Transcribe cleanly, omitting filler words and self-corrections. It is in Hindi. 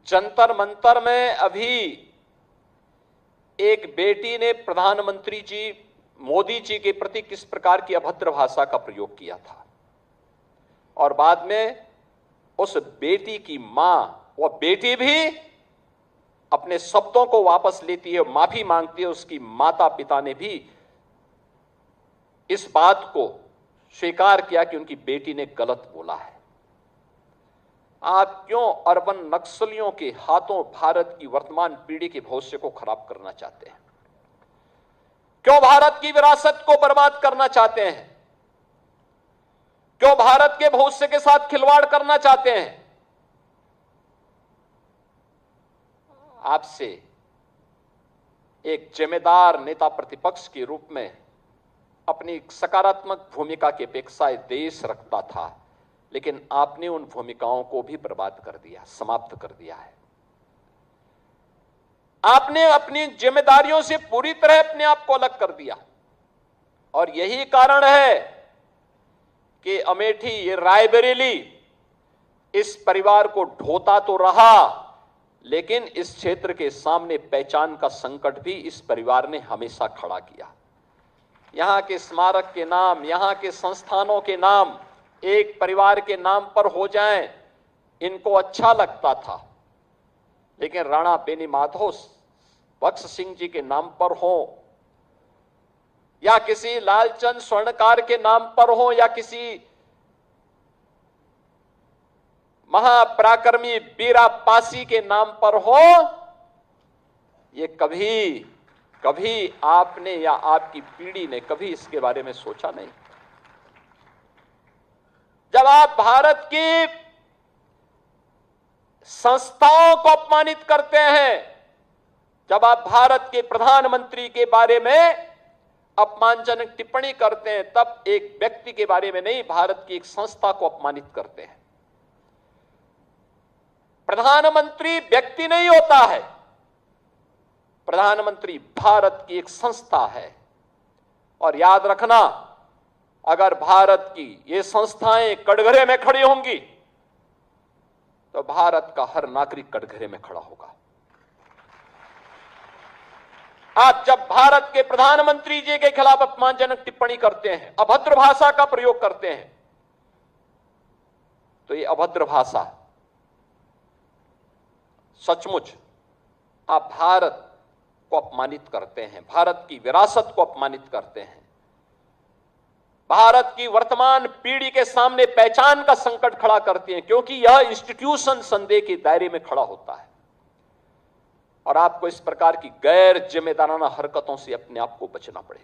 जंतर मंतर में अभी एक बेटी ने प्रधानमंत्री जी मोदी जी के प्रति किस प्रकार की अभद्र भाषा का प्रयोग किया था और बाद में उस बेटी की मां, वह बेटी भी अपने शब्दों को वापस लेती है, माफी मांगती है। उसकी माता पिता ने भी इस बात को स्वीकार किया कि उनकी बेटी ने गलत बोला है। आप क्यों अर्बन नक्सलियों के हाथों भारत की वर्तमान पीढ़ी के भविष्य को खराब करना चाहते हैं? क्यों भारत की विरासत को बर्बाद करना चाहते हैं? क्यों भारत के भविष्य के साथ खिलवाड़ करना चाहते हैं? आपसे एक जिम्मेदार नेता प्रतिपक्ष के रूप में अपनी सकारात्मक भूमिका की अपेक्षा देश रखता था, लेकिन आपने उन भूमिकाओं को भी बर्बाद कर दिया, समाप्त कर दिया है। आपने अपनी जिम्मेदारियों से पूरी तरह अपने आप को अलग कर दिया और यही कारण है कि अमेठी, ये रायबरेली इस परिवार को ढोता तो रहा, लेकिन इस क्षेत्र के सामने पहचान का संकट भी इस परिवार ने हमेशा खड़ा किया। यहां के स्मारक के नाम, यहां के संस्थानों के नाम एक परिवार के नाम पर हो जाएं, इनको अच्छा लगता था, लेकिन राणा बेनी माधव बख्श सिंह जी के नाम पर हो या किसी लालचंद स्वर्णकार के नाम पर हो या किसी महापराक्रमी बीरा पासी के नाम पर हो, ये कभी आपने या आपकी पीढ़ी ने कभी इसके बारे में सोचा नहीं। जब आप भारत की संस्थाओं को अपमानित करते हैं, जब आप भारत के प्रधानमंत्री के बारे में अपमानजनक टिप्पणी करते हैं, तब एक व्यक्ति के बारे में नहीं, भारत की एक संस्था को अपमानित करते हैं। प्रधानमंत्री व्यक्ति नहीं होता है, प्रधानमंत्री भारत की एक संस्था है। और याद रखना, अगर भारत की ये संस्थाएं कटघरे में खड़ी होंगी तो भारत का हर नागरिक कटघरे में खड़ा होगा। आप जब भारत के प्रधानमंत्री जी के खिलाफ अपमानजनक टिप्पणी करते हैं, अभद्र भाषा का प्रयोग करते हैं, तो ये अभद्र भाषा सचमुच आप भारत को अपमानित करते हैं, भारत की विरासत को अपमानित करते हैं, भारत की वर्तमान पीढ़ी के सामने पहचान का संकट खड़ा करती हैं, क्योंकि यह इंस्टीट्यूशन संदेह के दायरे में खड़ा होता है। और आपको इस प्रकार की गैर जिम्मेदाराना हरकतों से अपने आप को बचना पड़ेगा।